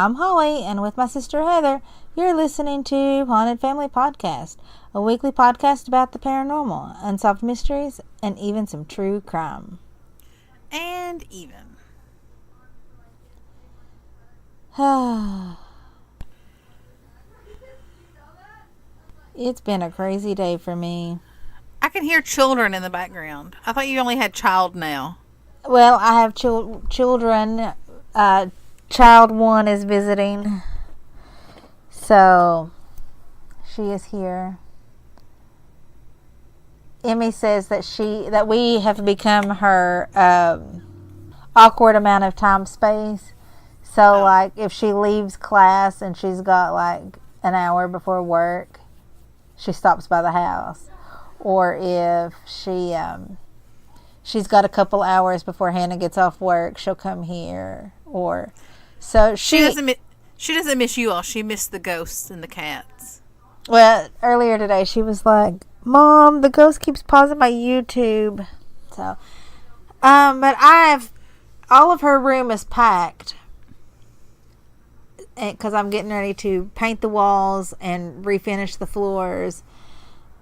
I'm Holly, and with my sister Heather, you're listening to Haunted Family Podcast, a weekly podcast about the paranormal, unsolved mysteries, and even some true crime. And even. It's been a crazy day for me. I can hear children in the background. I thought you only had child now. Well, I have children. Child one is visiting. So, she is here. Emmy says that we have become her awkward amount of time space. So, like, if she leaves class and she's got, like, an hour before work, she stops by the house. Or if she's got a couple hours before Hannah gets off work, she'll come here. Or so she doesn't miss you all. She missed the ghosts and the cats. Well, earlier today she was like, "Mom, the ghost keeps pausing my YouTube." So, but all of her room is packed because I'm getting ready to paint the walls and refinish the floors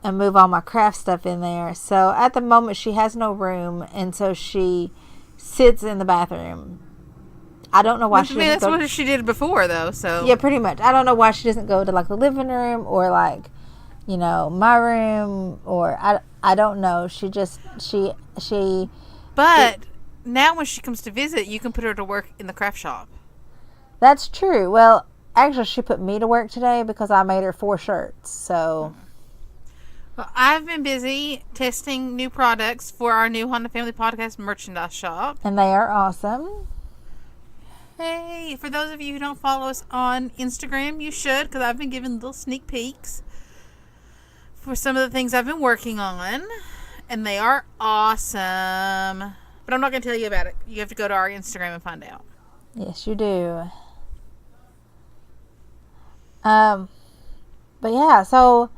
and move all my craft stuff in there. So at the moment she has no room, and so she sits in the bathroom. I don't know why she doesn't that's what she did before, though. So yeah, pretty much. I don't know why she doesn't go to like the living room or like, you know, my room, or I don't know. She just she. But now when she comes to visit, you can put her to work in the craft shop. That's true. Well, actually, she put me to work today because I made her 4 shirts. So. Well, I've been busy testing new products for our new Haunted Family Podcast merchandise shop. And they are awesome. Hey, for those of you who don't follow us on Instagram, you should, because I've been giving little sneak peeks for some of the things I've been working on. And they are awesome. But I'm not going to tell you about it. You have to go to our Instagram and find out. Yes, you do. But yeah, so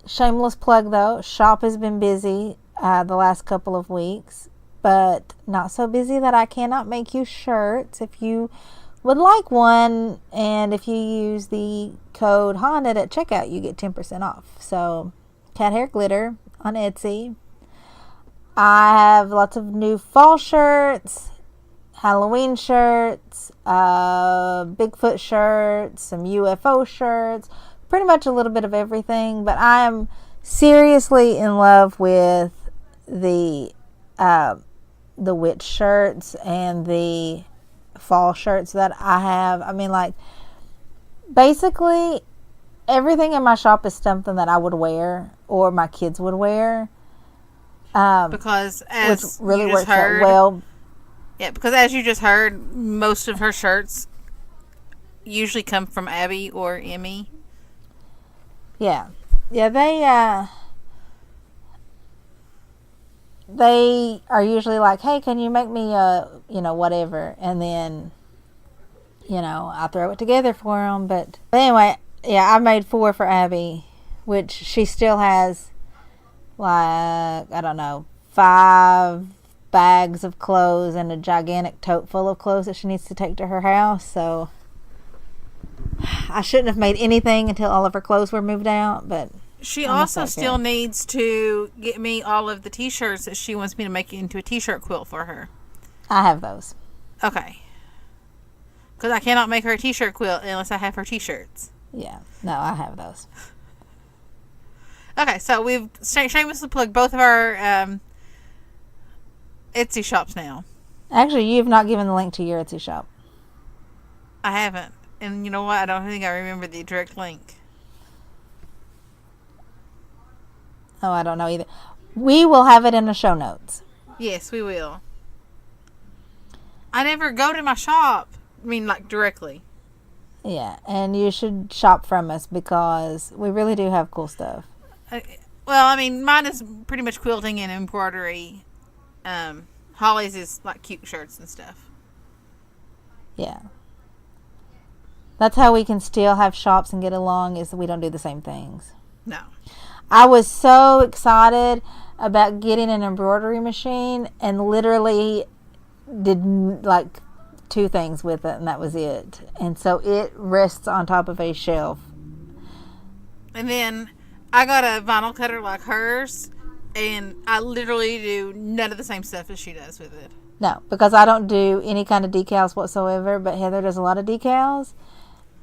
shameless plug though, shop has been busy the last couple of weeks, but not so busy that I cannot make you shirts. If you would like one, and if you use the code HAUNTED at checkout, you get 10% off. So, cat hair glitter on Etsy. I have lots of new fall shirts, Halloween shirts, Bigfoot shirts, some UFO shirts, pretty much a little bit of everything. But I am seriously in love with the witch shirts and the fall shirts that I have. I mean, like, basically everything in my shop is something that I would wear or my kids would wear. Because as which really you works just heard, out well. Yeah, because as you just heard, most of her shirts usually come from Abby or Emmy. Yeah. Yeah, they are usually like, "Hey, can you make me a, you know, whatever?" And then, you know, I throw it together for them. But anyway, yeah, I made 4 for Abby, which she still has, like, I don't know, 5 bags of clothes and a gigantic tote full of clothes that she needs to take to her house. So I shouldn't have made anything until all of her clothes were moved out, but she also still needs to get me all of the t-shirts that she wants me to make into a t-shirt quilt for her. I have those. Okay. Because I cannot make her a t-shirt quilt unless I have her t-shirts. Yeah. No, I have those. Okay, so we've shamelessly plugged both of our Etsy shops now. Actually, you have not given the link to your Etsy shop. I haven't. And you know what? I don't think I remember the direct link. Oh, I don't know either. We will have it in the show notes. Yes, we will. I never go to my shop. I mean, like, directly. Yeah, and you should shop from us because we really do have cool stuff. Well, I mean, mine is pretty much quilting and embroidery. Holly's is, like, cute shirts and stuff. Yeah. That's how we can still have shops and get along, is we don't do the same things. No. I was so excited about getting an embroidery machine and literally did, like, 2 things with it, and that was it. And so it rests on top of a shelf. And then I got a vinyl cutter like hers, and I literally do none of the same stuff as she does with it. No, because I don't do any kind of decals whatsoever, but Heather does a lot of decals.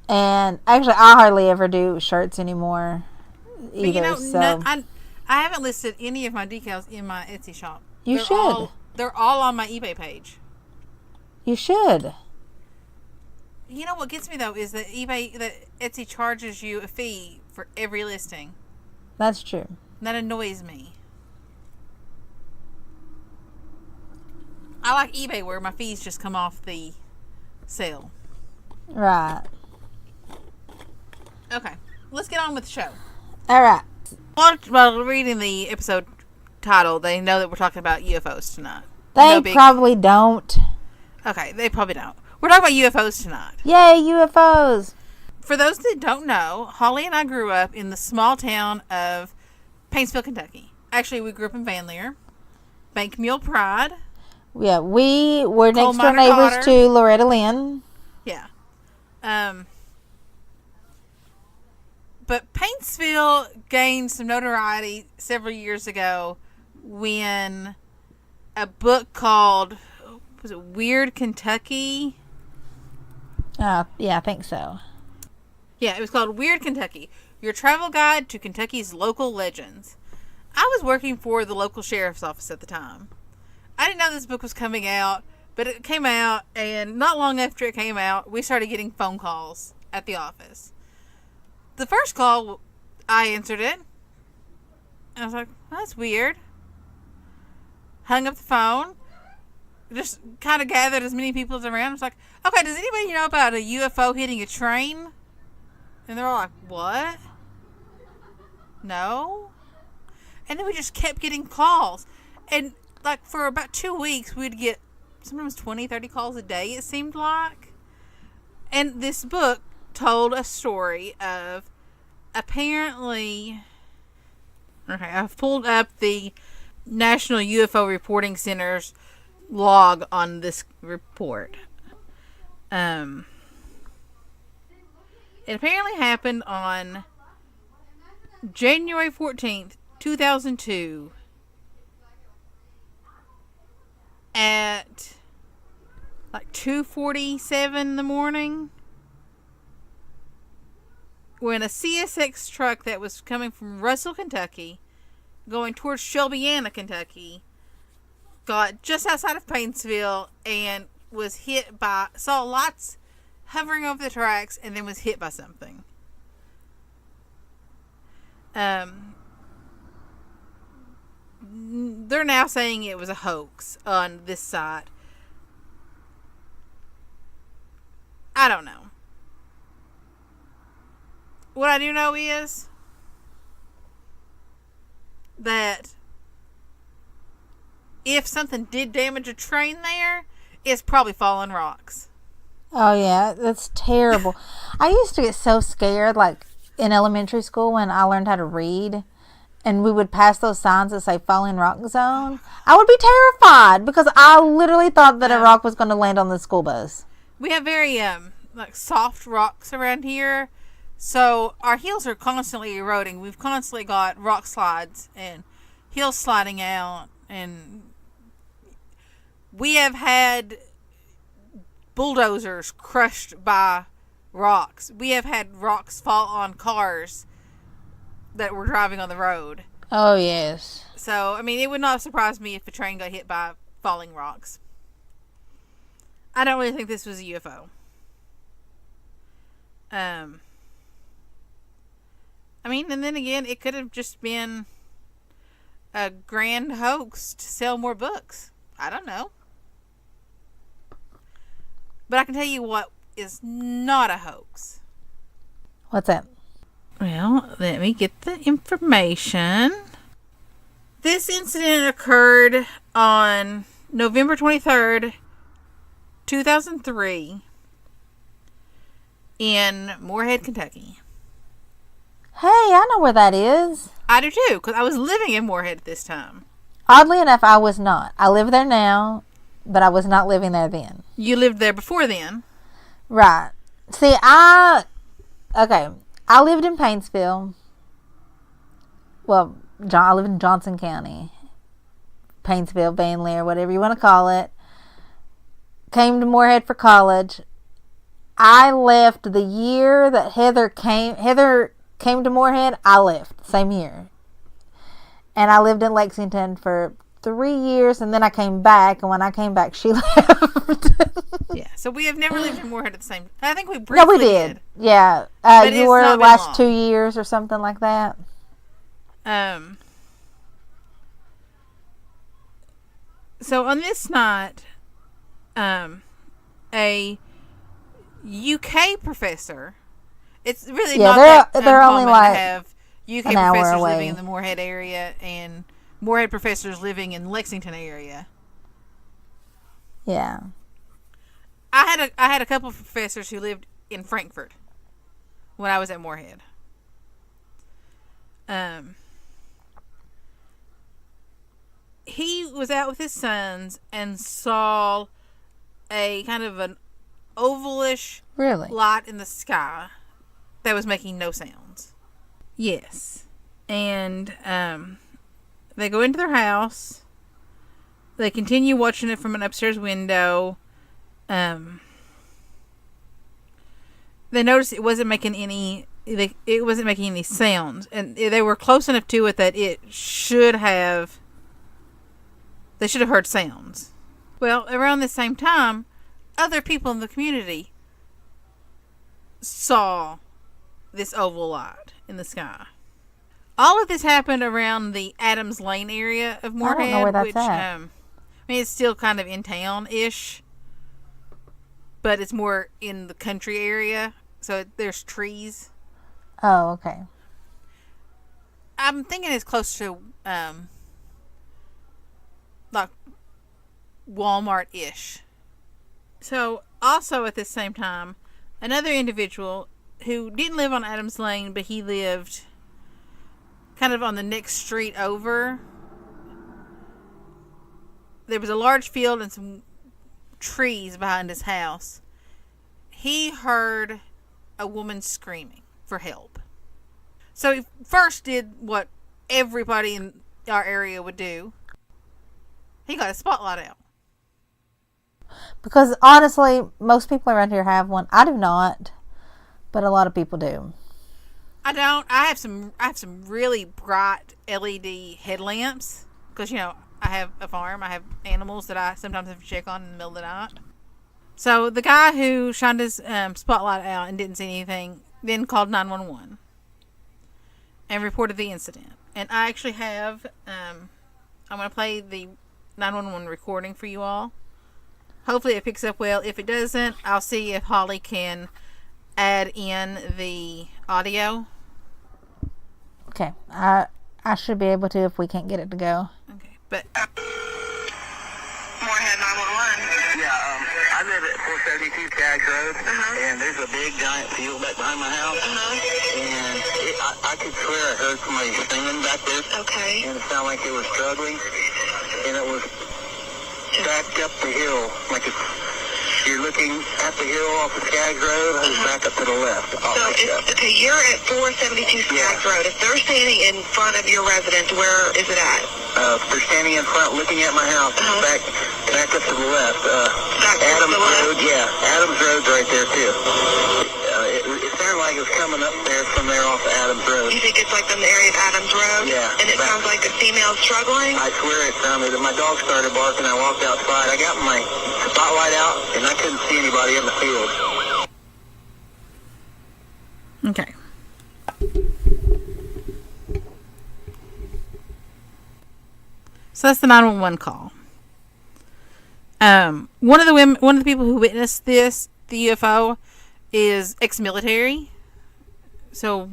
And actually, I hardly ever do shirts anymore either. I haven't listed any of my decals in my Etsy shop. You should. They're all on my eBay page. You should. You know what gets me though is that Etsy charges you a fee for every listing. That's true. That annoys me. I like eBay where my fees just come off the sale. Right. Okay, let's get on with the show. All right. Well, reading the episode title, they know that we're talking about UFOs tonight. They probably don't. Okay, they probably don't. We're talking about UFOs tonight. Yay, UFOs. For those that don't know, Holly and I grew up in the small town of Paintsville, Kentucky. Actually, we grew up in Van Leer, Bank Mule Pride. Yeah, we were next door neighbors to Loretta Lynn. Yeah. But Paintsville gained some notoriety several years ago when a book called, was it Weird Kentucky? Yeah, I think so. Yeah, it was called Weird Kentucky, Your Travel Guide to Kentucky's Local Legends. I was working for the local sheriff's office at the time. I didn't know this book was coming out, but it came out, and not long after it came out, we started getting phone calls at the office. The first call, I answered it. I was like, well, that's weird. Hung up the phone. Just kind of gathered as many people as around. I was like, okay, does anybody know about a UFO hitting a train? And they're all like, what? No? And then we just kept getting calls. And like for about 2 weeks, we'd get sometimes 20, 30 calls a day, it seemed like. And this book told a story of apparently, okay, I've pulled up the National UFO Reporting Center's log on this report. It apparently happened on January 14th, 2002 at like 2:47 in the morning, when a CSX truck that was coming from Russell, Kentucky, going towards Shelbyana, Kentucky, got just outside of Paintsville and was hit by, saw lights hovering over the tracks, and then was hit by something. They're now saying it was a hoax on this site. I don't know. What I do know is that if something did damage a train there, it's probably falling rocks. Oh, yeah. That's terrible. I used to get so scared, like, in elementary school when I learned how to read, and we would pass those signs that say falling rock zone. I would be terrified because I literally thought that a rock was going to land on the school bus. We have very, like, soft rocks around here, so our hills are constantly eroding. We've constantly got rock slides and hills sliding out, and we have had bulldozers crushed by rocks. We have had rocks fall on cars that were driving on the road. Oh, yes. So, I mean, it would not surprise me if a train got hit by falling rocks. I don't really think this was a UFO. I mean, and then again, it could have just been a grand hoax to sell more books. I don't know. But I can tell you what is not a hoax. What's that? Well, let me get the information. This incident occurred on November 23rd, 2003 in Moorhead, Kentucky. Hey, I know where that is. I do too, because I was living in Moorhead at this time. Oddly enough, I was not. I live there now, but I was not living there then. You lived there before then. Right. See, okay. I lived in Paintsville. Well, I live in Johnson County. Paintsville, Van whatever you want to call it. Came to Moorhead for college. I left the year that Heather came to Moorhead. I left same year, and I lived in Lexington for 3 years, and then I came back. And when I came back, she left. Yeah, so we have never lived in Moorhead at the same. I think we briefly No, we did. Yeah, you were last 2 years or something like that. So on this night, a UK professor. It's really not that they're only like to have UK professors living in the Moorhead area and Moorhead professors living in Lexington area. Yeah. I had a couple of professors who lived in Frankfurt when I was at Moorhead. He was out with his sons and saw a kind of an ovalish light in the sky that was making no sounds. Yes. And they go into their house. They continue watching it from an upstairs window. They noticed it wasn't making any sounds, and they were close enough to it that they should have heard sounds. Well, around the same time, other people in the community saw this oval light in the sky. All of this happened around the Adams Lane area of Moorhead. I don't know where that's at. I mean, it's still kind of in town-ish, but it's more in the country area, so there's trees. Oh, okay. I'm thinking it's close to like Walmart-ish. So, also at the same time, another individual who didn't live on Adams Lane, but he lived kind of on the next street over. There was a large field and some trees behind his house. He heard a woman screaming for help. So he first did what everybody in our area would do. He got a spotlight out. Because honestly, most people around here have one. I do not, but a lot of people do. I don't. I have some really bright LED headlamps because I have a farm. I have animals that I sometimes have to check on in the middle of the night. So the guy who shined his spotlight out and didn't see anything then called 911 and reported the incident. And I actually have. I'm going to play the 911 recording for you all. Hopefully it picks up well. If it doesn't, I'll see if Holly can add in the audio. Okay. I should be able to if we can't get it to go. Okay. But Moorhead 911. Yeah, I live at 472 Skaggs Road, and there's a big giant field back behind my house, and I could swear I heard somebody singing back there. Okay. And it sounded like they were struggling, and it was backed up the hill, like if you're looking at the hill off of Skaggs Road, and it's back up to the left. Okay, you're at 472 Skaggs Road. If they're standing in front of your residence, where is it at? They're standing in front, looking at my house, back up to the left. Adams Road, Adams Road's right there too. It sounded like it was coming up there from there off of Adams Road. You think it's like from the area of Adams Road? Yeah. And it sounds like a female struggling? I swear it sounded. My dog started barking. I walked outside. I got my spotlight out, and I couldn't see anybody in the field. okay. So that's the 911 call. One of the people who witnessed the UFO is ex-military. So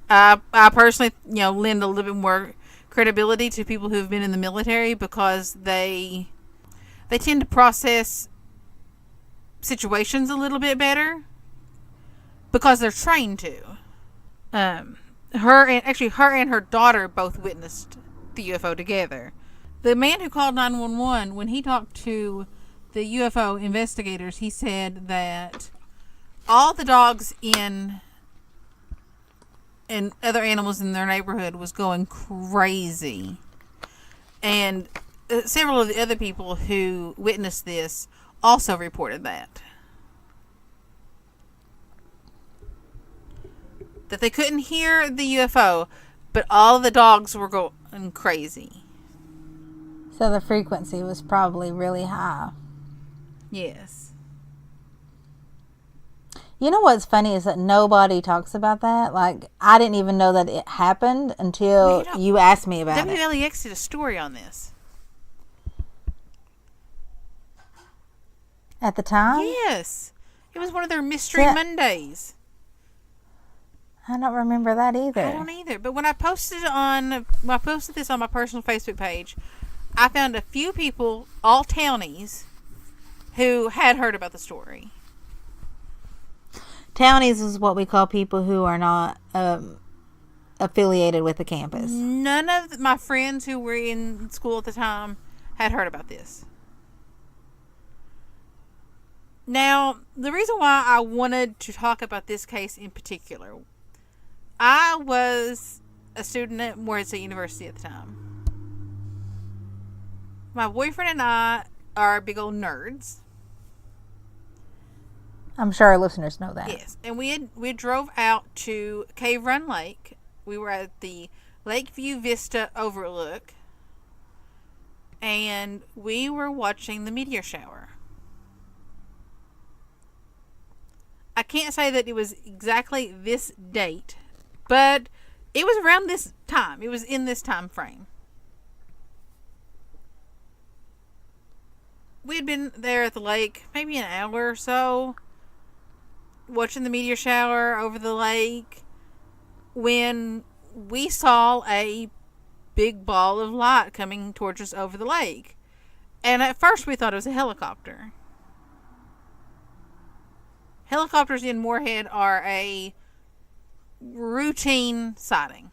I personally, lend a little bit more credibility to people who've been in the military because they tend to process situations a little bit better because they're trained to. Her and her daughter both witnessed the UFO together. The man who called 911, when he talked to the UFO investigators, he said that all the dogs and other animals in their neighborhood was going crazy. And several of the other people who witnessed this also reported that they couldn't hear the UFO, but all the dogs were going crazy. So the frequency was probably really high. Yes. You know what's funny is that nobody talks about that. Like, I didn't even know that it happened until you asked me about it. WLEX did a story on this. At the time? Yes. It was one of their Mystery Mondays. I don't remember that either. I don't either. But when I posted this on my personal Facebook page, I found a few people, all townies, who had heard about the story. Townies is what we call people who are not affiliated with the campus. None of my friends who were in school at the time had heard about this. Now, the reason why I wanted to talk about this case in particular, I was a student at Morehead State University at the time. My boyfriend and I are big old nerds. I'm sure our listeners know that. Yes, and we drove out to Cave Run Lake. We were at the Lakeview Vista Overlook, and we were watching the meteor shower. I can't say that it was exactly this date, but it was around this time. It was in this time frame. We had been there at the lake maybe an hour or so, watching the meteor shower over the lake, when we saw a big ball of light coming towards us over the lake. And at first we thought it was a helicopter. Helicopters in Morehead are a routine sighting.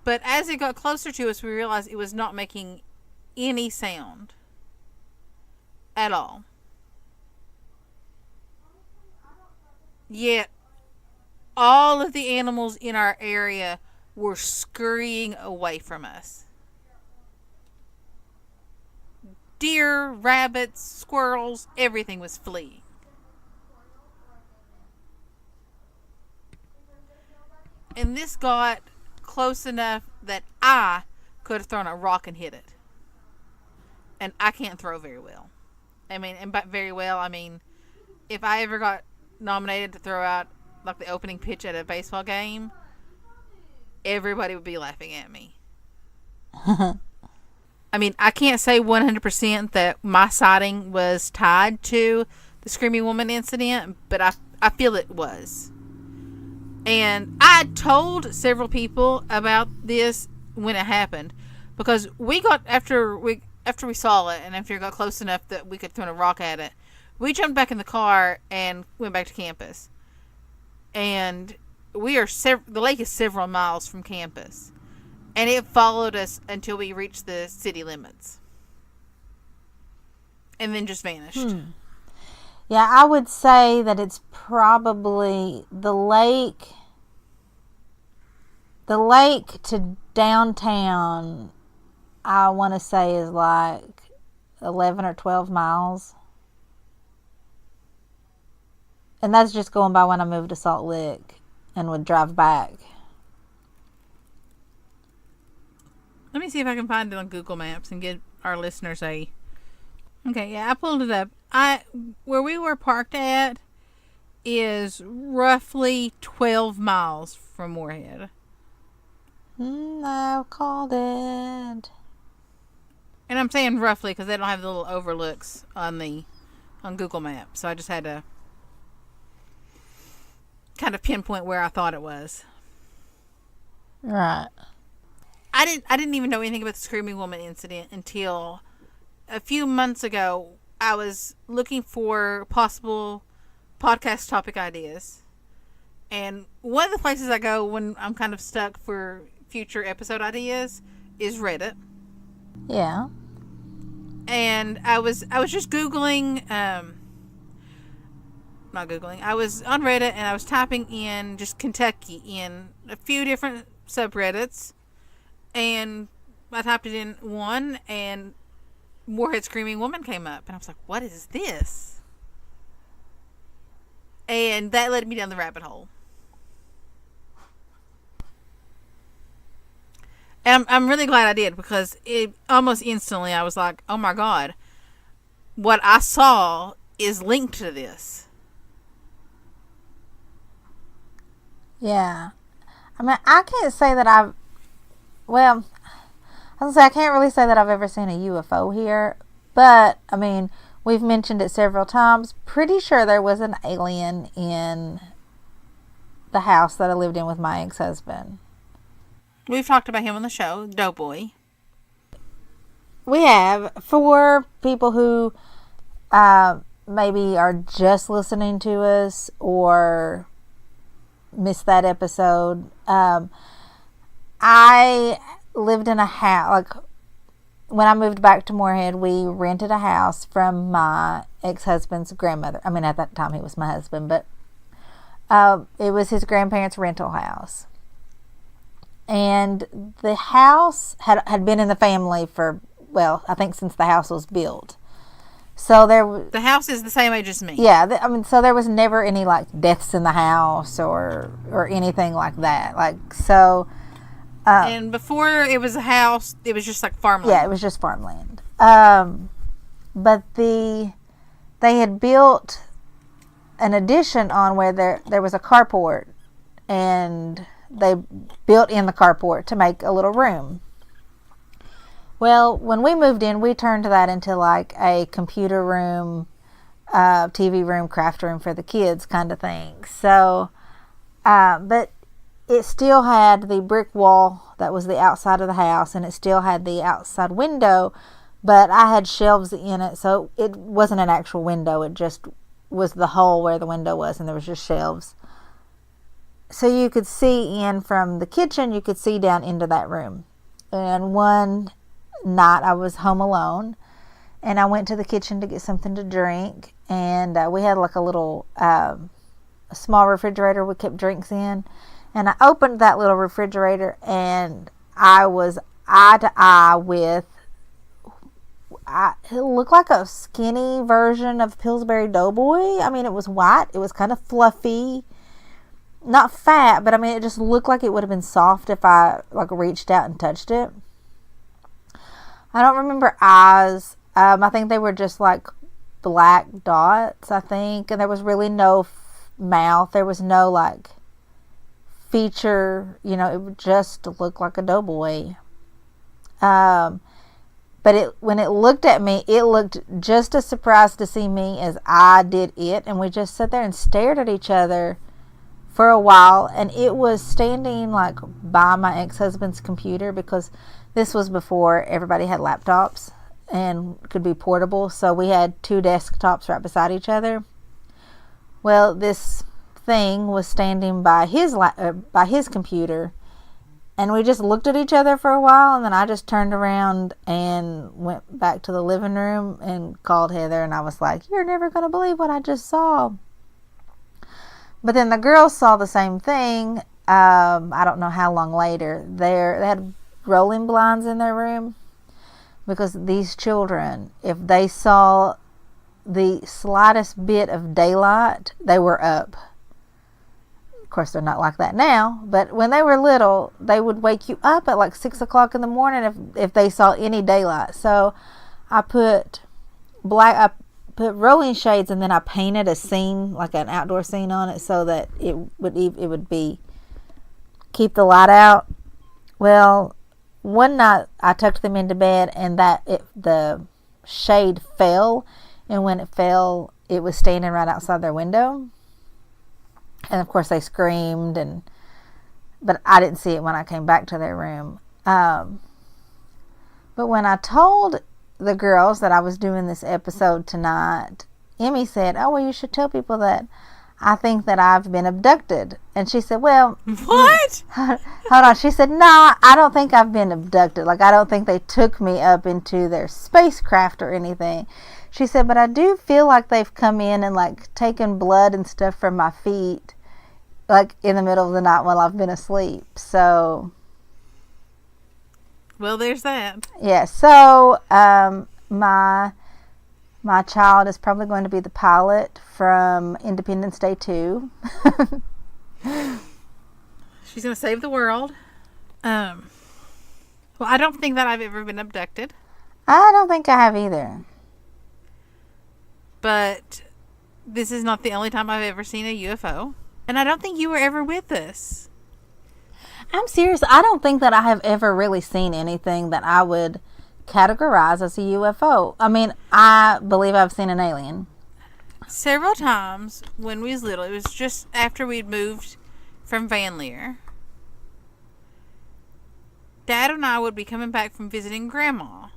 But as it got closer to us, we realized it was not making any sound at all. Yet, all of the animals in our area were scurrying away from us. Deer, rabbits, squirrels, everything was fleeing. And this got close enough that I could have thrown a rock and hit it. And I can't throw very well. I mean, and by very well, I mean, if I ever got nominated to throw out like the opening pitch at a baseball game, everybody would be laughing at me. I mean, I can't say 100% that my sighting was tied to the Screaming Woman incident, but I feel it was. And I told several people about this when it happened, because we got, after we saw it and after it got close enough that we could throw a rock at it, we jumped back in the car and went back to campus. And the lake is several miles from campus. And it followed us until we reached the city limits. And then just vanished. Yeah, I would say that it's probably the lake to downtown, I want to say is like 11 or 12 miles. And that's just going by when I moved to Salt Lick and would drive back. Let me see if I can find it on Google Maps and get our listeners a... Okay, yeah, I pulled it up. Where we were parked at is roughly 12 miles from Morehead. I've called it. And I'm saying roughly because they don't have the little overlooks on Google Maps. So I just had to kind of pinpoint where I thought it was. Right. I didn't even know anything about the Screaming Woman incident until a few months ago. I was looking for possible podcast topic ideas. And one of the places I go when I'm kind of stuck for future episode ideas is Reddit. Yeah. and I was just Googling, not Googling, I was on Reddit and I was typing in just Kentucky in a few different subreddits, and I typed it in one, and Moorhead Screaming Woman came up, and I was like, what is this? And that led me down the rabbit hole. And I'm really glad I did, because it almost instantly I was like, oh my God, what I saw is linked to this. Yeah. I mean, I can't say that I've, well, I was gonna say, I can't really say that I've ever seen a UFO here, but, I mean, we've mentioned it several times. Pretty sure there was an alien in the house that I lived in with my ex-husband. We've talked about him on the show, Doughboy. We have. For people who maybe are just listening to us or missed that episode, I lived in a house, like, when I moved back to Moorhead, we rented a house from my ex-husband's grandmother. I mean, at that time he was my husband, but it was his grandparents' rental house. And the house had been in the family for, well, I think since the house was built. So the house is the same age as me. Yeah, I mean, so there was never any like deaths in the house or anything like that. Like, so. And before it was a house, it was just like farmland. Yeah, it was just farmland. But they had built an addition on where there was a carport, and they built in the carport to make a little room. Well, when we moved in, we turned that into like a computer room, TV room, craft room for the kids kind of thing. So, but it still had the brick wall that was the outside of the house, and it still had the outside window, but I had shelves in it, so it wasn't an actual window. It just was the hole where the window was, and there was just shelves. So you could see in from the kitchen, you could see down into that room. And one night I was home alone, and I went to the kitchen to get something to drink, and we had like a little a small refrigerator we kept drinks in, and I opened that little refrigerator, and I was eye to eye with it looked like a skinny version of Pillsbury Doughboy. I mean, it was white, it was kind of fluffy, not fat, but I mean, it just looked like it would have been soft if I like reached out and touched it. I don't remember eyes. I think they were just like black dots, I think. And there was really no mouth. There was no like feature. You know, it just looked like a doughboy. But when it looked at me, it looked just as surprised to see me as I did it. And we just sat there and stared at each other for a while. And it was standing like by my ex-husband's computer, because this was before everybody had laptops and could be portable. So we had two desktops right beside each other. Well, this thing was standing by his computer, and we just looked at each other for a while, and then I just turned around and went back to the living room and called Heather, and I was like, "You're never going to believe what I just saw." But then the girls saw the same thing. I don't know how long later. They had rolling blinds in their room, because these children, if they saw the slightest bit of daylight, they were up. Of course, they're not like that now, but when they were little, they would wake you up at like 6 o'clock in the morning if they saw any daylight. So I put rolling shades, and then I painted a scene, like an outdoor scene on it, so that it would be keep the light out. Well, one night I tucked them into bed, and the shade fell, and when it fell, it was standing right outside their window. And of course they screamed, but I didn't see it when I came back to their room. But when I told the girls that I was doing this episode tonight, Emmy said, "Oh, well, you should tell people that I think that I've been abducted. And she said, well, What? hold on. She said, no, I don't think I've been abducted. Like, I don't think they took me up into their spacecraft or anything. She said, but I do feel like they've come in and, like, taken blood and stuff from my feet, like, in the middle of the night while I've been asleep. So, Well, there's that. yeah. So, my child is probably going to be the pilot from Independence Day 2. She's going to save the world. Well, I don't think that I've ever been abducted. I don't think I have either. But this is not the only time I've ever seen a UFO. And I don't think you were ever with us. I'm serious. I don't think that I have ever really seen anything that I would categorize as a UFO. I mean, I believe I've seen an alien. Several times when we was little, it was just after we'd moved from Van Leer. Dad and I would be coming back from visiting Grandma.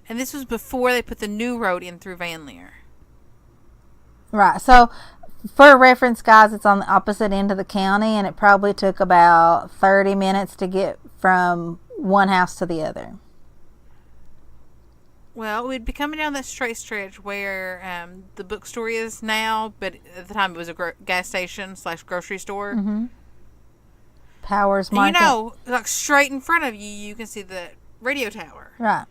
And this was before they put the new road in through Van Leer. Right. So, for reference, guys, it's on the opposite end of the county, and it probably took about 30 minutes to get from one house to the other. Well, we'd be coming down that straight stretch where the bookstore is now, but at the time it was a gas station / grocery store. Mm-hmm. Powers And Market. you know, like straight in front of you, you can see the radio tower. Right.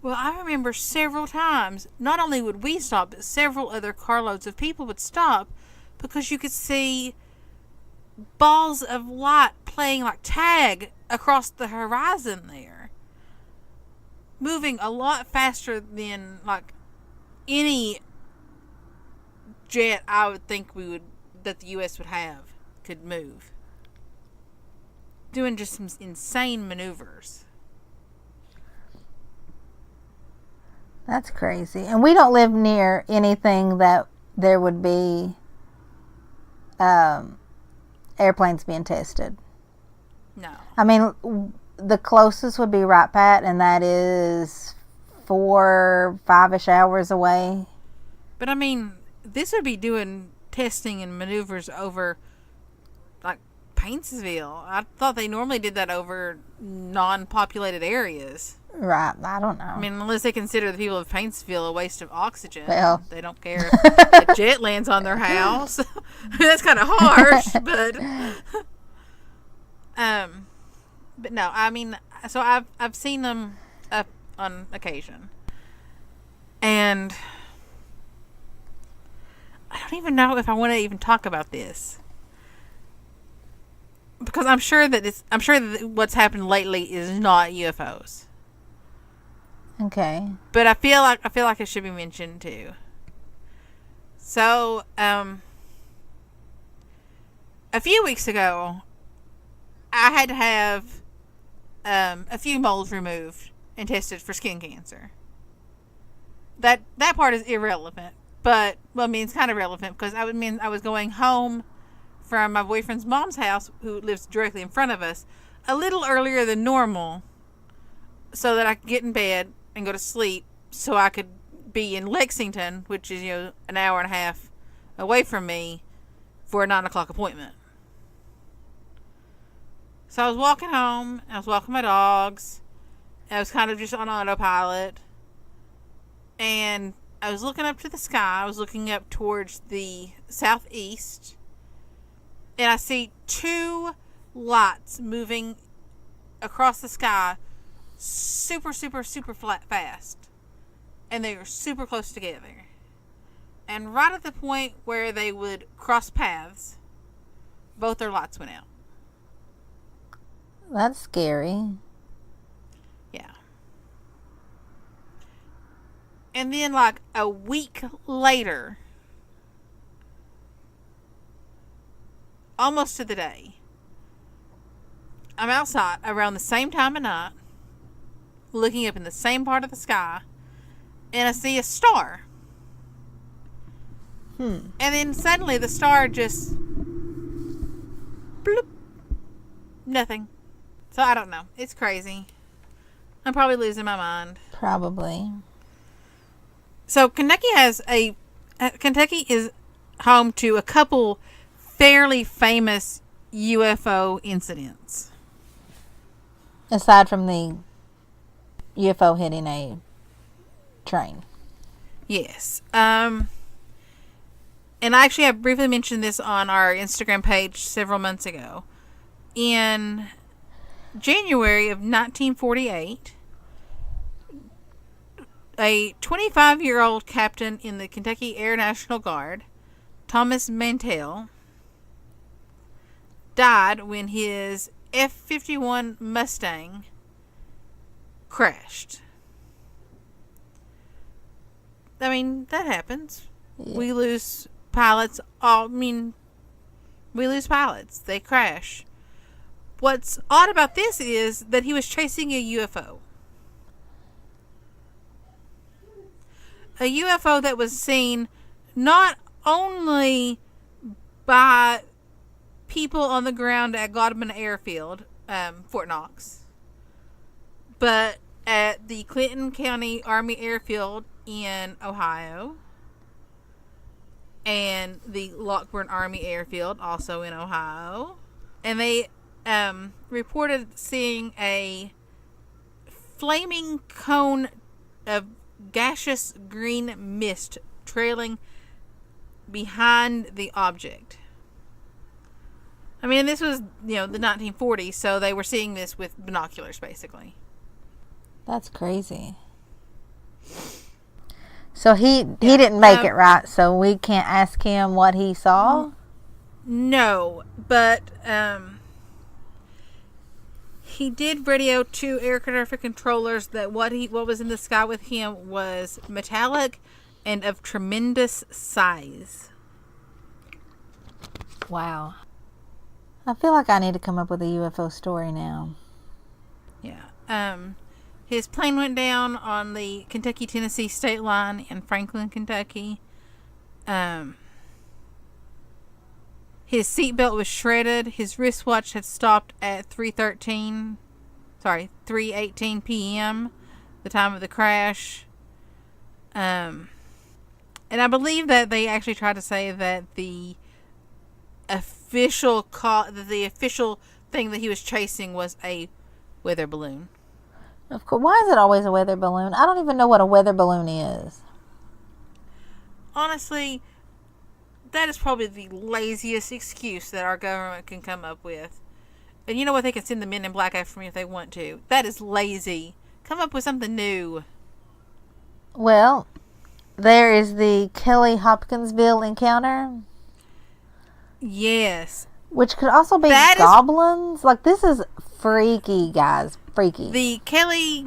Well, I remember several times, not only would we stop, but several other carloads of people would stop because you could see balls of light playing like tag across the horizon there. Moving a lot faster than like any jet I would think that the U.S. would have could move. Doing just some insane maneuvers. That's crazy. And we don't live near anything that there would be airplanes being tested. No. I mean, the closest would be Wright Pat, and that is 4-5-ish hours away. But I mean, this would be doing testing and maneuvers over like Paintsville. I thought they normally did that over non-populated areas. Right. I don't know. I mean, unless they consider the people of Paintsville a waste of oxygen. Well. They don't care if a jet lands on their house. I mean, that's kind of harsh, but no, I mean, so I've seen them up on occasion. And I don't even know if I want to even talk about this. Because I'm sure that what's happened lately is not UFOs. Okay. But I feel like it should be mentioned too. So, a few weeks ago, I had to have a few moles removed and tested for skin cancer. That part is irrelevant, but well, I mean it's kind of relevant because I was going home from my boyfriend's mom's house, who lives directly in front of us, a little earlier than normal, so that I could get in bed and go to sleep, so I could be in Lexington, which is an hour and a half away from me, for a 9:00 appointment. So I was walking home, I was walking my dogs, and I was kind of just on autopilot, and I was looking up to the sky. I was looking up towards the southeast, and I see two lights moving across the sky super, super, super fast. And they are super close together. And right at the point where they would cross paths, both their lights went out. That's scary. Yeah. And then like a week later, almost to the day, I'm outside around the same time of night, looking up in the same part of the sky, and I see a star. And then suddenly the star just bloop. Nothing. So I don't know. It's crazy. I'm probably losing my mind. Probably. So Kentucky is home to a couple fairly famous UFO incidents. Aside from the UFO hitting a train. Yes. And actually, I briefly mentioned this on our Instagram page several months ago. In January of 1948, a 25-year-old captain in the Kentucky Air National Guard, Thomas Mantell, died when his F-51 Mustang crashed. I mean, that happens. Yeah. We lose pilots. We lose pilots. They crash. What's odd about this is that he was chasing a UFO. A UFO that was seen not only by people on the ground at Godman Airfield, Fort Knox, but at the Clinton County Army Airfield in Ohio, and the Lockburn Army Airfield, also in Ohio. And they reported seeing a flaming cone of gaseous green mist trailing behind the object. I mean, this was, the 1940s, so they were seeing this with binoculars, basically. That's crazy. So he didn't make it, right? So we can't ask him what he saw? No, but he did radio to air traffic controllers that what was in the sky with him was metallic and of tremendous size. Wow. I feel like I need to come up with a UFO story now. Yeah. His plane went down on the Kentucky-Tennessee state line in Franklin, Kentucky. His seatbelt was shredded. His wristwatch had stopped at 3:18 p.m., the time of the crash. And I believe that they actually tried to say that the official thing that he was chasing was a weather balloon. Of course. Why is it always a weather balloon? I don't even know what a weather balloon is. Honestly, that is probably the laziest excuse that our government can come up with. And you know what? They can send the men in black after me if they want to. That is lazy. Come up with something new. Well, there is the Kelly Hopkinsville encounter. Yes. Which could also be goblins. Like, this is freaky, guys. Freaky. The Kelly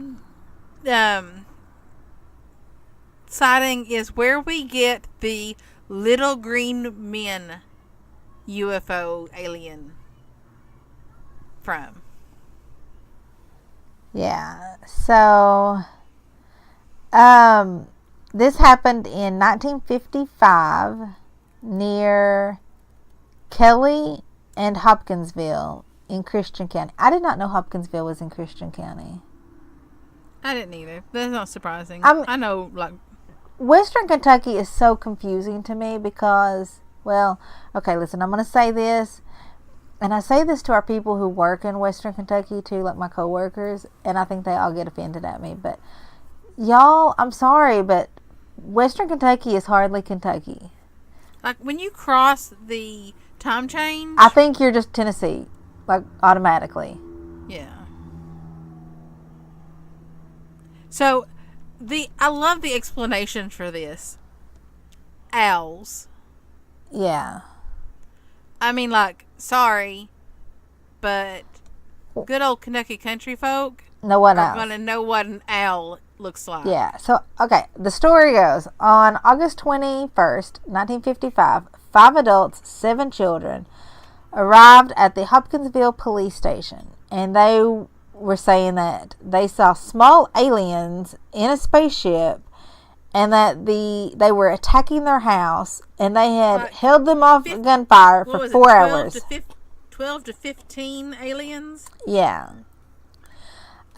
sighting is where we get the little green men UFO alien from. Yeah. So, this happened in 1955 near Kelly and Hopkinsville in Christian County. I did not know Hopkinsville was in Christian County. I didn't either. That's not surprising. I know, like, Western Kentucky is so confusing to me because, well, okay, listen, I'm going to say this, and I say this to our people who work in Western Kentucky too, like my coworkers, and I think they all get offended at me, but y'all, I'm sorry, but Western Kentucky is hardly Kentucky. Like, when you cross the time change, I think you're just Tennessee, like, automatically. Yeah. So, I love the explanation for this. Owls. Yeah. I mean, like, sorry, but good old Kentucky country folk are going to know what an owl looks like. Yeah. So, okay, the story goes, on August 21st, 1955, 5 adults, 7 children arrived at the Hopkinsville police station, and they were saying that they saw small aliens in a spaceship and that they were attacking their house, and they had held them off gunfire for 4 hours. 12 to 15 aliens? Yeah.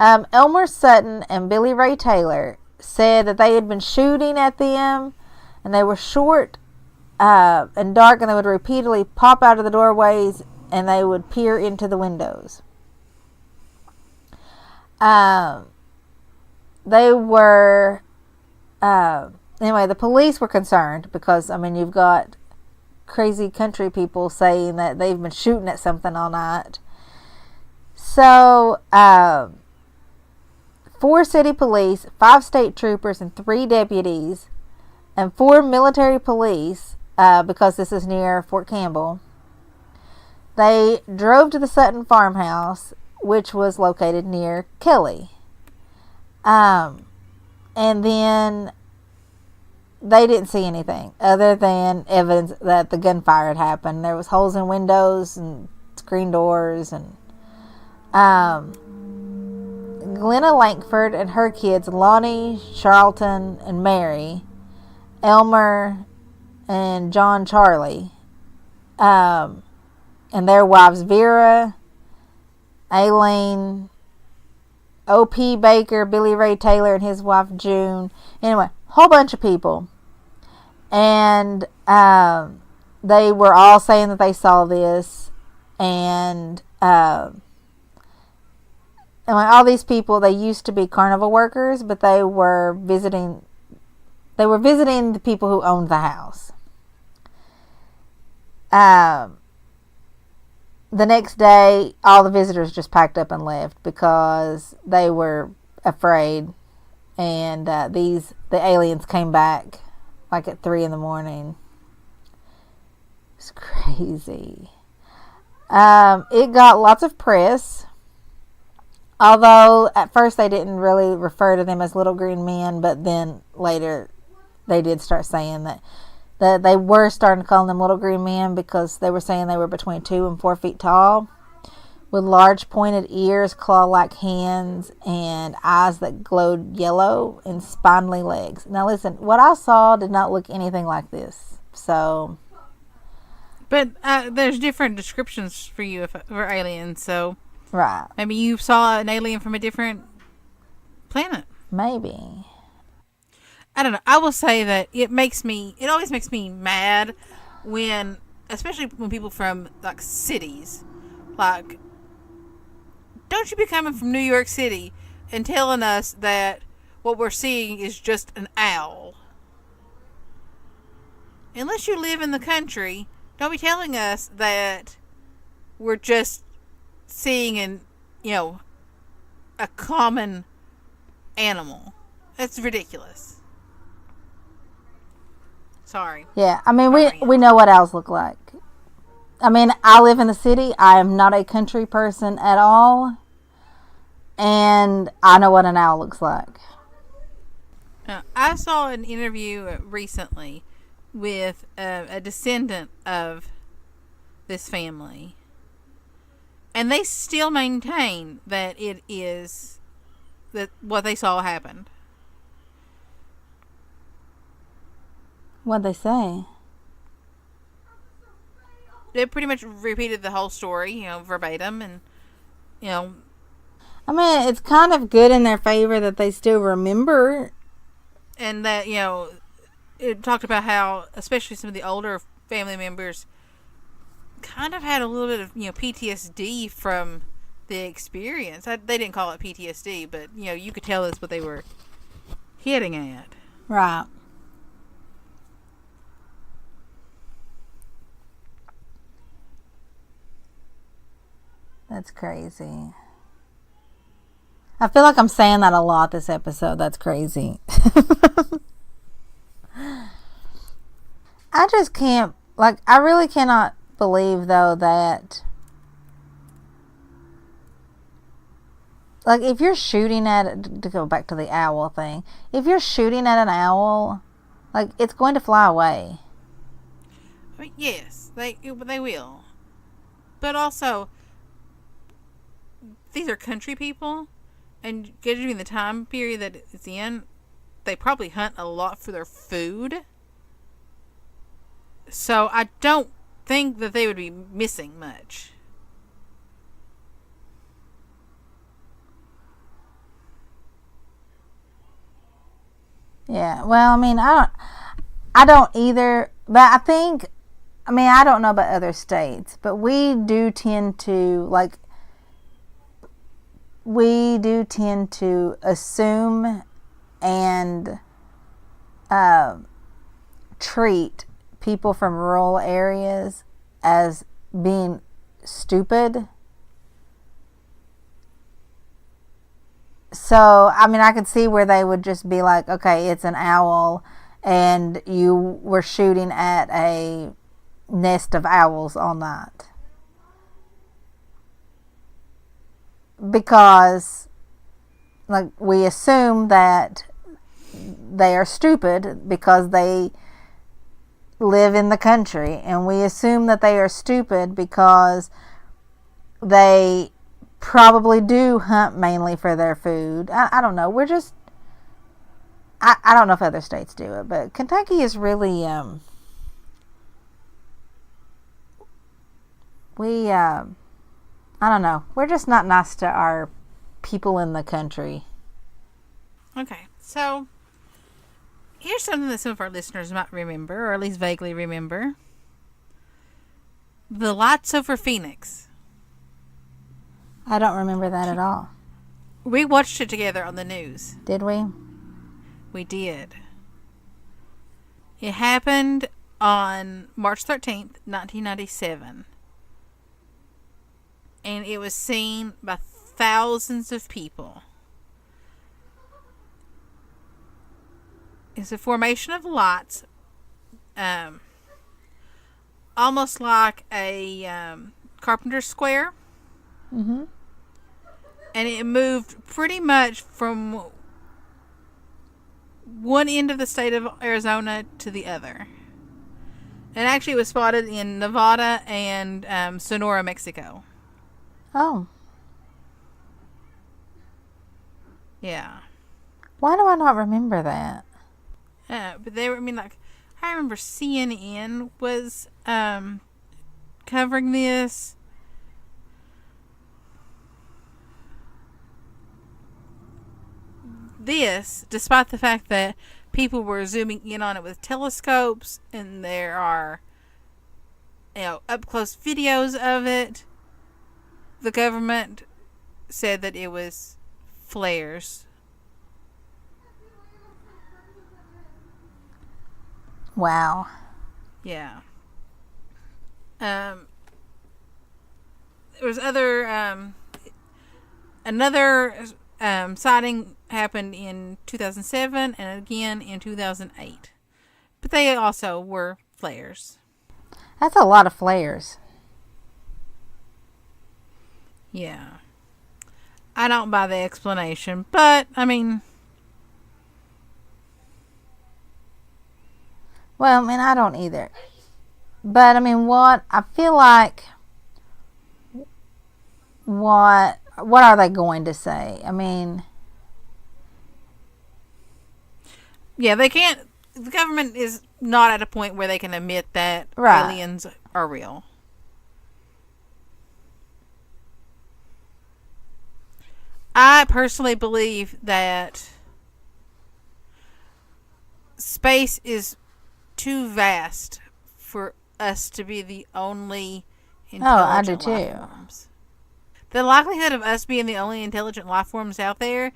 Elmer Sutton and Billy Ray Taylor said that they had been shooting at them, and they were short and dark, and they would repeatedly pop out of the doorways, and they would peer into the windows. They were, anyway, the police were concerned because, I mean, you've got crazy country people saying that they've been shooting at something all night. So, 4 city police, 5 state troopers, and 3 deputies, and 4 military police, because this is near Fort Campbell, they drove to the Sutton farmhouse, which was located near Kelly. And then they didn't see anything other than evidence that the gunfire had happened. There was holes in windows and screen doors, and Glenna Lankford and her kids, Lonnie, Charlton, and Mary, Elmer, and John Charlie, and their wives Vera, Aileen, O.P. Baker, Billy Ray Taylor, and his wife June. Anyway, whole bunch of people. And they were all saying that they saw this. And all these people, they used to be carnival workers, but they were visiting the people who owned the house. The next day, all the visitors just packed up and left because they were afraid. And the aliens came back like at 3 a.m. It's crazy. It got lots of press. Although at first they didn't really refer to them as little green men, but then later they did start saying that they were starting to call them little green men because they were saying they were between 2 and 4 feet tall, with large pointed ears, claw-like hands, and eyes that glowed yellow, and spindly legs. Now listen, what I saw did not look anything like this. So, but there's different descriptions for you for aliens. So, right? Maybe you saw an alien from a different planet. Maybe. I don't know. I will say that it always makes me mad when, especially when people from like cities, like, don't you be coming from New York City and telling us that what we're seeing is just an owl. Unless you live in the country, don't be telling us that we're just seeing a common animal. That's ridiculous. Sorry. Yeah, I mean, we know what owls look like. I mean, I live in the city. I am not a country person at all. And I know what an owl looks like. I saw an interview recently with a descendant of this family. And they still maintain that it is that what they saw happened. What'd they say? They pretty much repeated the whole story, verbatim, and, I mean, it's kind of good in their favor that they still remember. And that, it talked about how, especially some of the older family members, kind of had a little bit of, PTSD from the experience. They didn't call it PTSD, but, you could tell that's what they were hitting at. Right. That's crazy. I feel like I'm saying that a lot this episode. That's crazy. I just can't, I really cannot believe, though, that, if you're shooting at it, to go back to the owl thing, if you're shooting at an owl, it's going to fly away. I mean, yes, they will. But also, these are country people, and during the time period that it's in, they probably hunt a lot for their food. So I don't think that they would be missing much. Yeah, well, I mean, I don't either. But I think, I mean, I don't know about other states, but we do tend to, assume and treat people from rural areas as being stupid. So, I mean, I could see where they would just be like, okay, it's an owl, and you were shooting at a nest of owls all night. Because, like, we assume that they are stupid because they live in the country, and we assume that they are stupid because they probably do hunt mainly for their food. I don't know. We're just, I don't know if other states do it, but Kentucky is really, I don't know. We're just not nice to our people in the country. Okay, so here's something that some of our listeners might remember, or at least vaguely remember. The lights over Phoenix. I don't remember that at all. We watched it together on the news. Did we? We did. It happened on March 13th, 1997. And it was seen by thousands of people. It's a formation of lights, almost like a carpenter's square. Mm-hmm. And it moved pretty much from one end of the state of Arizona to the other. And actually it was spotted in Nevada and Sonora, Mexico. Oh. Yeah. Why do I not remember that? But they were, I mean, like, I remember CNN was covering this. This, despite the fact that people were zooming in on it with telescopes, and there are, up close videos of it, the government said that it was flares. Wow. Yeah. There was another sighting happened in 2007 and again in 2008. But they also were flares. That's a lot of flares. Yeah. I don't buy the explanation, but, I mean... Well, I mean, I don't either. But, I mean, I feel like... What are they going to say? I mean... Yeah, they can't... The government is not at a point where they can admit that aliens are real. I personally believe that space is too vast for us to be the only intelligent life forms. The likelihood of us being the only intelligent life forms out there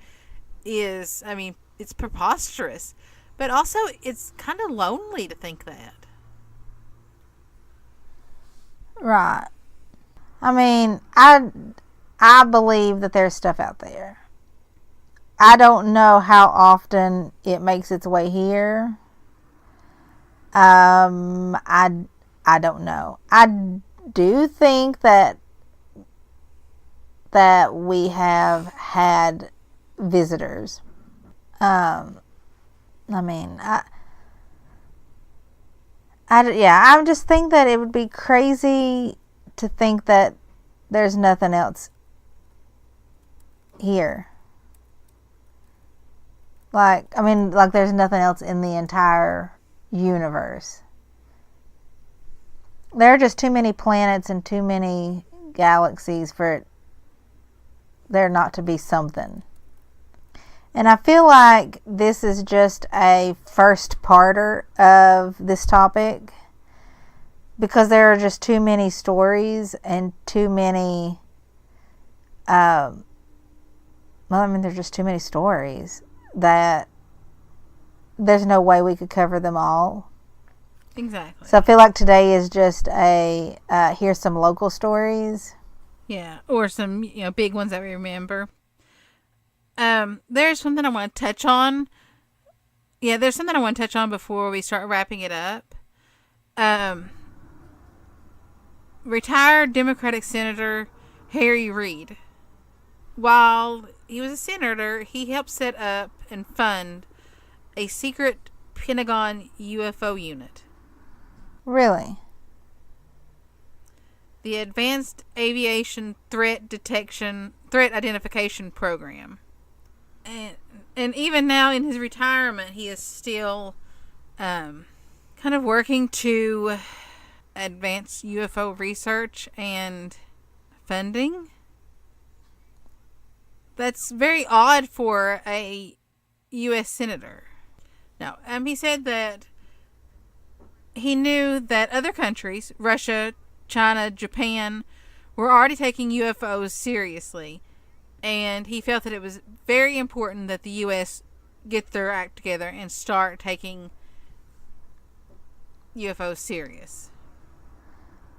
is, I mean, it's preposterous. But also, it's kind of lonely to think that. Right. I mean, I believe that there's stuff out there. I don't know how often it makes its way here. I don't know. I do think that we have had visitors. I mean, I just think that it would be crazy to think that there's nothing else here. Like there's nothing else in the entire universe. There are just too many planets and too many galaxies for there not to be something. And I feel like this is just a first parter of this topic because there are just too many stories and too many, there's just too many stories that there's no way we could cover them all. Exactly. So I feel like today is just here's some local stories. Yeah, or some big ones that we remember. There's something I want to touch on. Yeah, there's something I want to touch on before we start wrapping it up. Retired Democratic Senator Harry Reid. While he was a senator, he helped set up and fund a secret Pentagon UFO unit. Really? The Advanced Aviation Threat Identification Program. And even now in his retirement, he is still kind of working to advance UFO research and funding. That's very odd for a U.S. senator. Now, he said that he knew that other countries, Russia, China, Japan, were already taking UFOs seriously. And he felt that it was very important that the U.S. get their act together and start taking UFOs serious.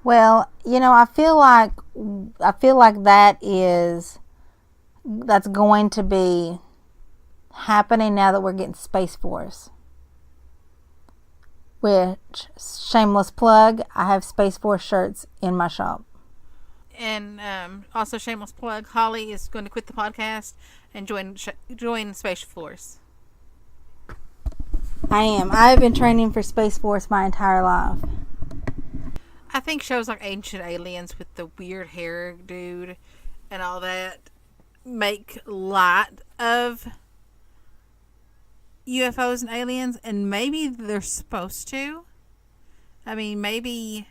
Well, I feel like that's going to be happening now that we're getting Space Force. Which, shameless plug, I have Space Force shirts in my shop. And also, shameless plug, Holly is going to quit the podcast and join Space Force. I am. I have been training for Space Force my entire life. I think shows like Ancient Aliens with the weird hair dude and all that make light of UFOs and aliens, and maybe they're supposed to. I mean, maybe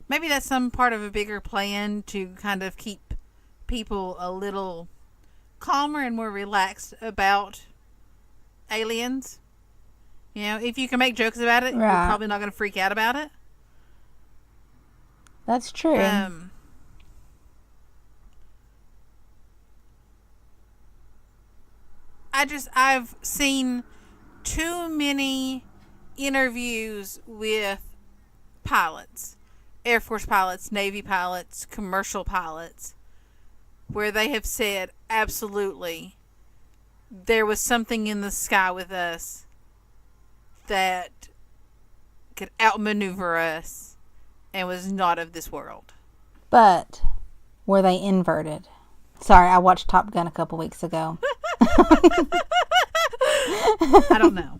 that's some part of a bigger plan to kind of keep people a little calmer and more relaxed about aliens. If you can make jokes about it, right, you're probably not going to freak out about it. That's true. I've seen too many interviews with pilots, Air Force pilots, Navy pilots, commercial pilots, where they have said absolutely there was something in the sky with us that could outmaneuver us and was not of this world. But were they inverted? Sorry, I watched Top Gun a couple weeks ago. I don't know.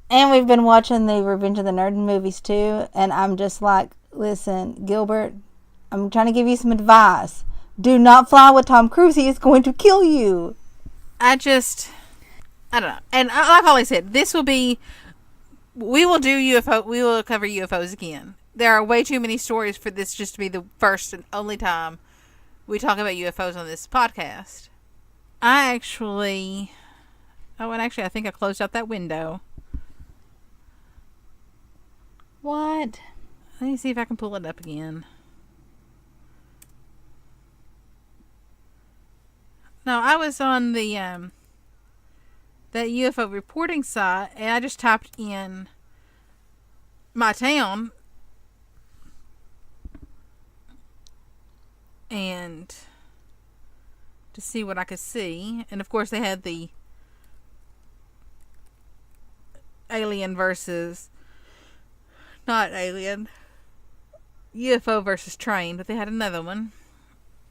And we've been watching the Revenge of the Nerd movies too, and I'm just like, listen, Gilbert, I'm trying to give you some advice. Do not fly with Tom Cruise. He is going to kill you. I don't know. And like Holly said, we will cover UFOs again. There are way too many stories for this just to be the first and only time we talk about UFOs on this podcast. I think I closed out that window. What? Let me see if I can pull it up again. No, I was on the that UFO reporting site, and I just typed in my town and to see what I could see. And of course they had the alien versus not alien, UFO versus train, but they had another one.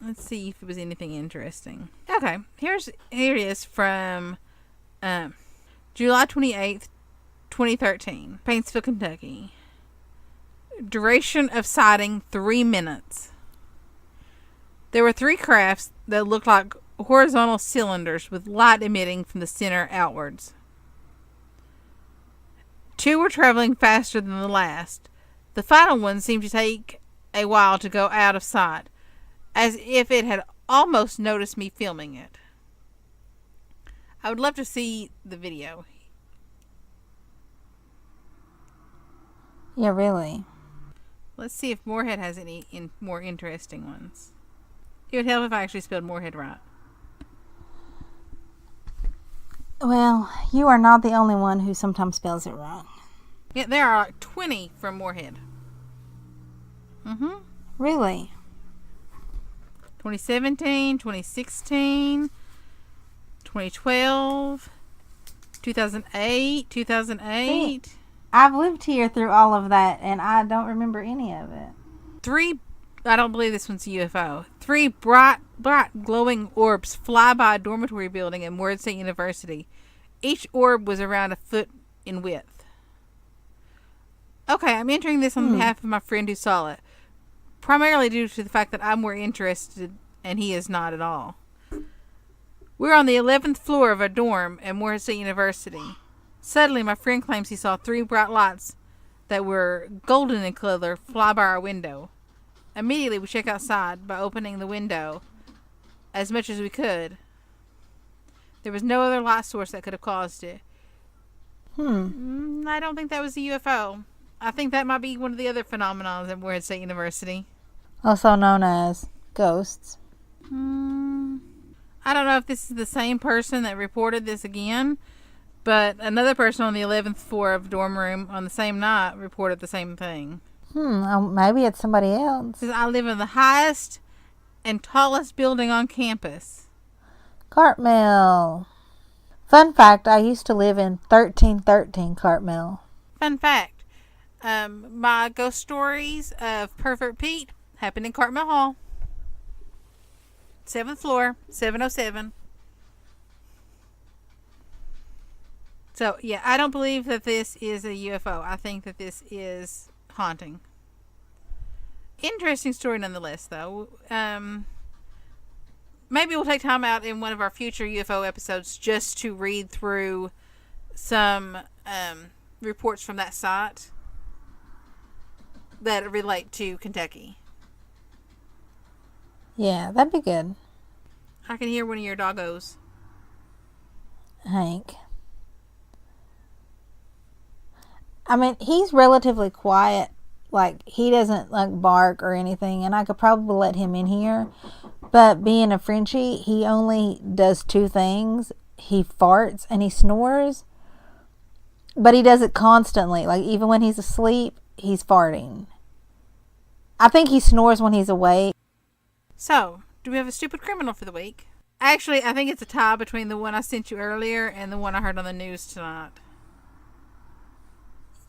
Let's see if it was anything interesting. Okay, here it is from July 28th, 2013, Paintsville, Kentucky. Duration of sighting 3 minutes. There were 3 crafts that looked like horizontal cylinders with light emitting from the center outwards. 2 were traveling faster than the last. The final one seemed to take a while to go out of sight, as if it had almost noticed me filming it. I would love to see the video. Yeah, really. Let's see if Moorhead has any more interesting ones. It would help if I actually spelled Moorhead right. Well, you are not the only one who sometimes spells it wrong. Yeah, there are like 20 from Moorhead. Really? 2017, 2016, 2012, 2008, 2008. See, I've lived here through all of that, and I don't remember any of it. I don't believe this one's a UFO. 3 bright glowing orbs fly by a dormitory building at Moorhead State University. Each orb was around a foot in width. Okay, I'm entering this on behalf of my friend who saw it. Primarily due to the fact that I'm more interested and he is not at all. We're on the 11th floor of a dorm at Moorhead State University. Suddenly, my friend claims he saw 3 bright lights that were golden in color fly by our window. Immediately, we check outside by opening the window as much as we could. There was no other light source that could have caused it. I don't think that was a UFO. I think that might be one of the other phenomena at Moorhead State University. Also known as ghosts. I don't know if this is the same person that reported this again, but another person on the 11th floor of dorm room on the same night reported the same thing. Maybe it's somebody else. Says, I live in the highest and tallest building on campus. Cartmill. Fun fact, I used to live in 1313 Cartmill. Fun fact, my ghost stories of Pervert Pete happened in Cartmill Hall. 7th floor, 707. So, yeah, I don't believe that this is a UFO. I think that this is haunting. Interesting story nonetheless, though. Maybe we'll take time out in one of our future UFO episodes just to read through some reports from that site that relate to Kentucky. Yeah, that'd be good. I can hear one of your doggos. Hank. I mean, he's relatively quiet. Like, he doesn't, like, bark or anything, and I could probably let him in here. But being a Frenchie, he only does 2 things. He farts and he snores. But he does it constantly. Like, even when he's asleep, he's farting. I think he snores when he's awake. So, do we have a stupid criminal for the week? Actually, I think it's a tie between the one I sent you earlier and the one I heard on the news tonight.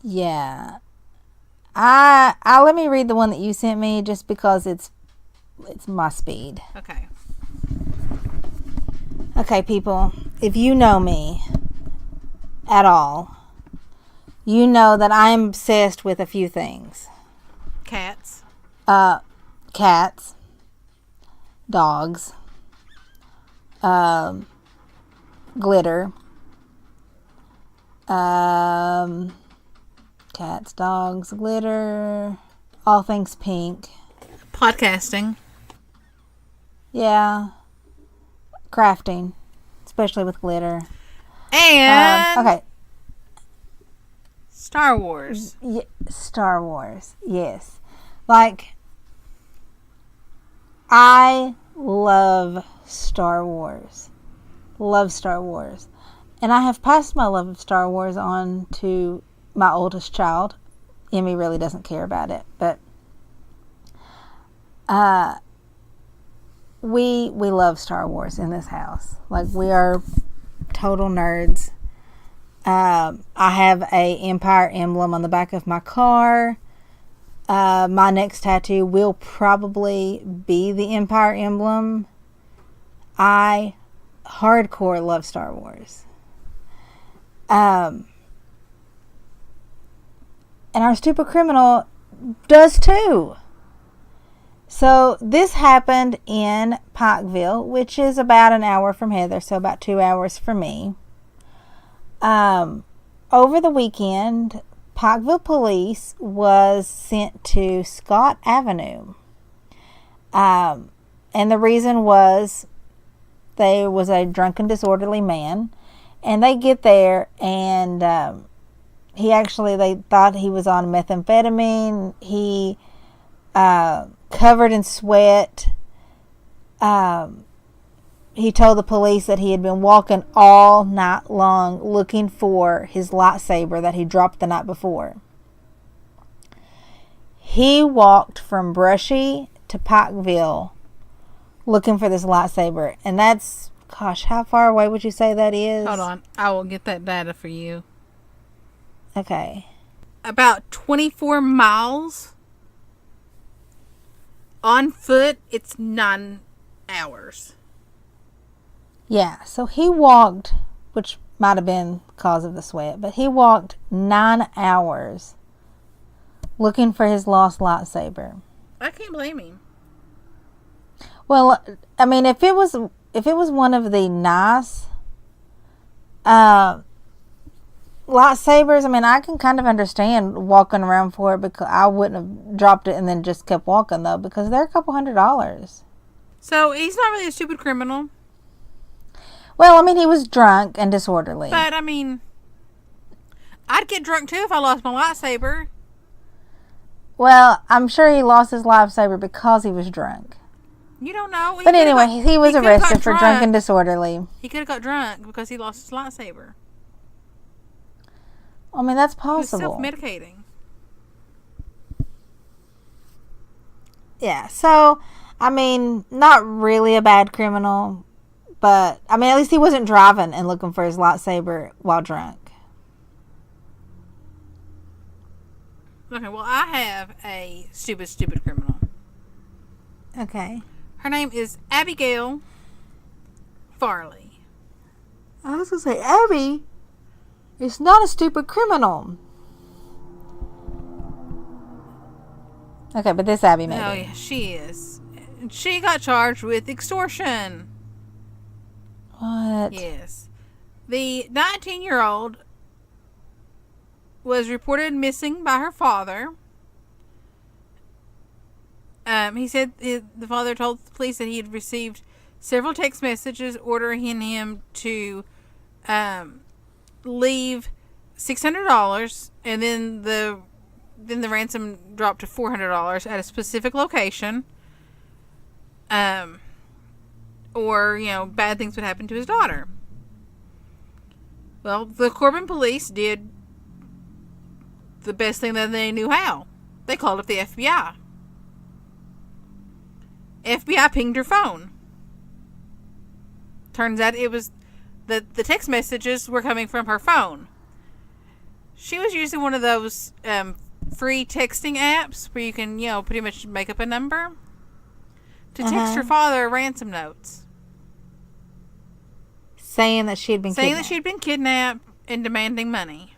Yeah. I let me read the one that you sent me just because it's my speed. Okay. Okay, people. If you know me at all, you know that I'm obsessed with a few things. Cats. Cats. Dogs. Glitter. Cats, dogs, glitter, all things pink. Podcasting. Yeah. Crafting, especially with glitter. And okay. Star Wars. Yeah, Star Wars, yes. Like, I love Star Wars. Love Star Wars. And I have passed my love of Star Wars on to my oldest child. Emmy really doesn't care about it, but we love Star Wars in this house. Like, we are total nerds. I have a Empire emblem on the back of my car. My next tattoo will probably be the Empire emblem. I hardcore love Star Wars. And our stupid criminal does too. So this happened in Pikeville, which is about an hour from Heather, so about 2 hours for me. Over the weekend, Pikeville police was sent to Scott Avenue. And the reason was there was a drunken, disorderly man. And they get there, and they thought he was on methamphetamine. He covered in sweat. He told the police that he had been walking all night long looking for his lightsaber that he dropped the night before. He walked from Brushy to Pikeville looking for this lightsaber. And that's, gosh, how far away would you say that is? Hold on. I will get that data for you. Okay. About 24 miles. On foot, it's 9 hours. Yeah, so he walked, which might have been because of the sweat, but he walked 9 hours looking for his lost lightsaber. I can't blame him. Well, I mean, if it was one of the nice lightsabers, I mean, I can kind of understand walking around for it, because I wouldn't have dropped it and then just kept walking, though, because they're a couple $100. So he's not really a stupid criminal. Well, I mean, he was drunk and disorderly. But, I mean, I'd get drunk too if I lost my lightsaber. Well, I'm sure he lost his lightsaber because he was drunk. You don't know. But anyway, he was arrested for drunk and disorderly. He could have got drunk because he lost his lightsaber. I mean, that's possible. He was self-medicating. Yeah, so, I mean, not really a bad criminal, but, I mean, at least he wasn't driving and looking for his lightsaber while drunk. Okay, well, I have a stupid criminal. Okay. Her name is Abigail Farley. I was going to say, Abby is not a stupid criminal. Okay, but this Abby maybe. Oh, yeah, she is. She got charged with extortion. What? Yes. The 19-year-old was reported missing by her father. He said the father told the police that he had received several text messages ordering him to leave $600, and then the ransom dropped to $400 at a specific location. Or, bad things would happen to his daughter. Well, the Corbin police did the best thing that they knew how. They called up the FBI. FBI pinged her phone. Turns out it was the text messages were coming from her phone. She was using one of those free texting apps where you can, pretty much make up a number to text her father ransom notes. Saying that she had been kidnapped and demanding money.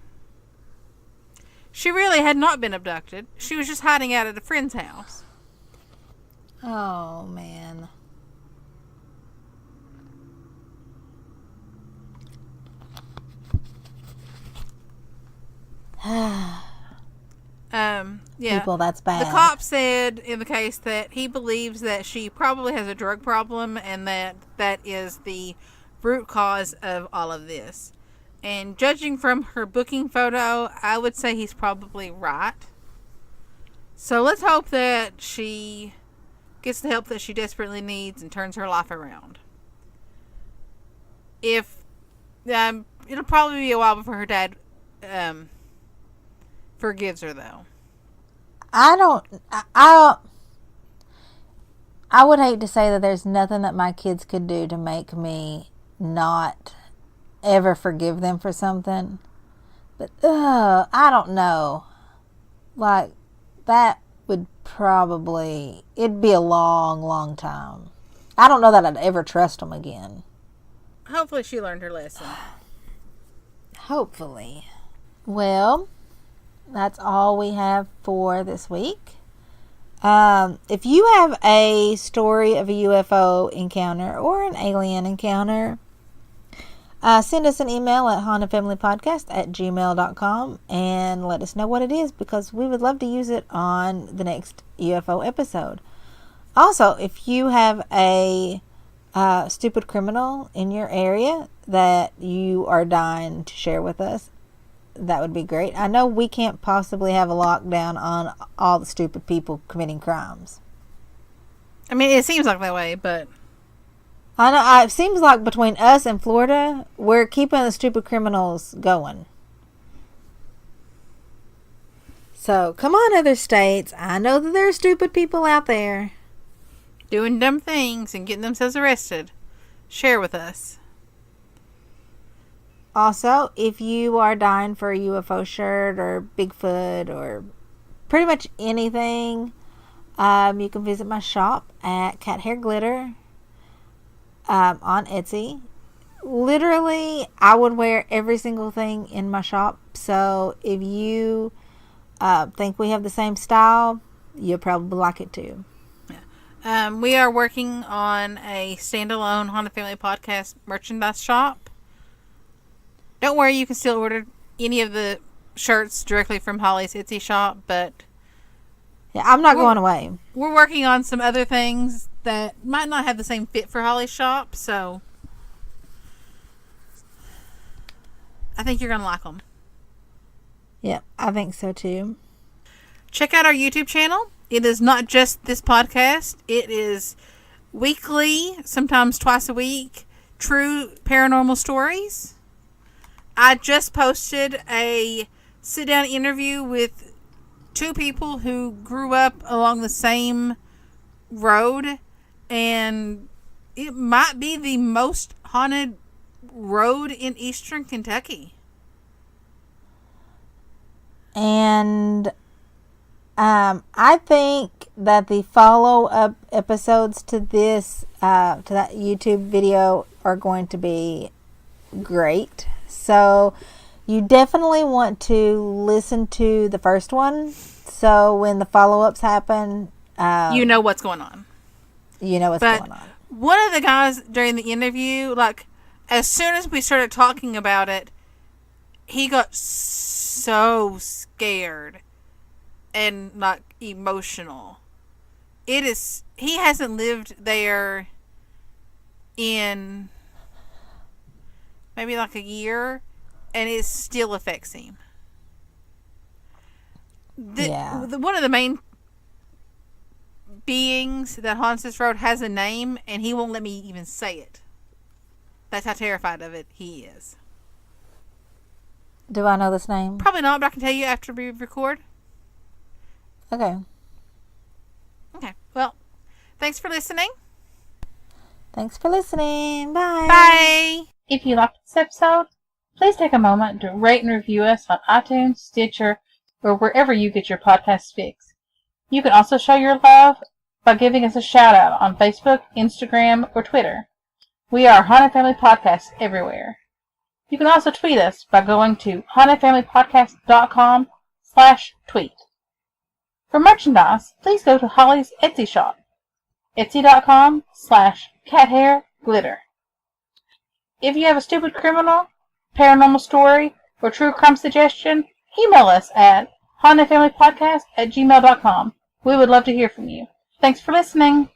She really had not been abducted. She was just hiding out at a friend's house. Oh, man. Yeah. People, that's bad. The cop said in the case that he believes that she probably has a drug problem and that is the root cause of all of this. And judging from her booking photo, I would say he's probably right. So let's hope that she gets the help that she desperately needs and turns her life around. It'll probably be a while before her dad forgives her, though. I would hate to say that there's nothing that my kids could do to make me not ever forgive them for something. But, I don't know. Like, that would probably, it'd be a long, long time. I don't know that I'd ever trust them again. Hopefully she learned her lesson. Hopefully. Well, that's all we have for this week. If you have a story of a UFO encounter or an alien encounter, send us an email at hauntedfamilypodcast@gmail.com and let us know what it is, because we would love to use it on the next UFO episode. Also, if you have a stupid criminal in your area that you are dying to share with us, that would be great. I know we can't possibly have a lockdown on all the stupid people committing crimes. I mean, it seems like that way, but I know it seems like between us and Florida, we're keeping the stupid criminals going. So come on, other states. I know that there are stupid people out there doing dumb things and getting themselves arrested. Share with us. Also, if you are dying for a UFO shirt or Bigfoot or pretty much anything, you can visit my shop at Cat Hair Glitter on Etsy. Literally, I would wear every single thing in my shop. So if you think we have the same style, you'll probably like it too. We are working on a standalone Haunted Family Podcast merchandise shop. Don't worry, you can still order any of the shirts directly from Holly's Etsy shop, but yeah, I'm not going away. We're working on some other things that might not have the same fit for Holly's shop, so I think you're going to like them. Yeah, I think so too. Check out our YouTube channel. It is not just this podcast. It is weekly, sometimes twice a week, true paranormal stories. I just posted a sit-down interview with two people who grew up along the same road, and it might be the most haunted road in eastern Kentucky. And I think that the follow-up episodes to this, to that YouTube video, are going to be great. So you definitely want to listen to the first one. So when the follow-ups happen, you know what's going on. You know what's going on. One of the guys during the interview, like, as soon as we started talking about it, he got so scared and like emotional. He hasn't lived there in maybe like a year, and it still affects him. One of the main beings that haunts this road has a name, and he won't let me even say it. That's how terrified of it he is. Do I know this name? Probably not, but I can tell you after we record. Okay. Okay. Well, thanks for listening. Thanks for listening. Bye. Bye. If you liked this episode, please take a moment to rate and review us on iTunes, Stitcher, or wherever you get your podcast fix. You can also show your love by giving us a shout out on Facebook, Instagram, or Twitter. We are Haunted Family Podcast everywhere. You can also tweet us by going to hauntedfamilypodcast.com/tweet. For merchandise, please go to Holly's Etsy shop, etsy.com/cathairglitter. If you have a stupid criminal, paranormal story, or true crime suggestion, email us at hauntedfamilypodcast@gmail.com. We would love to hear from you. Thanks for listening.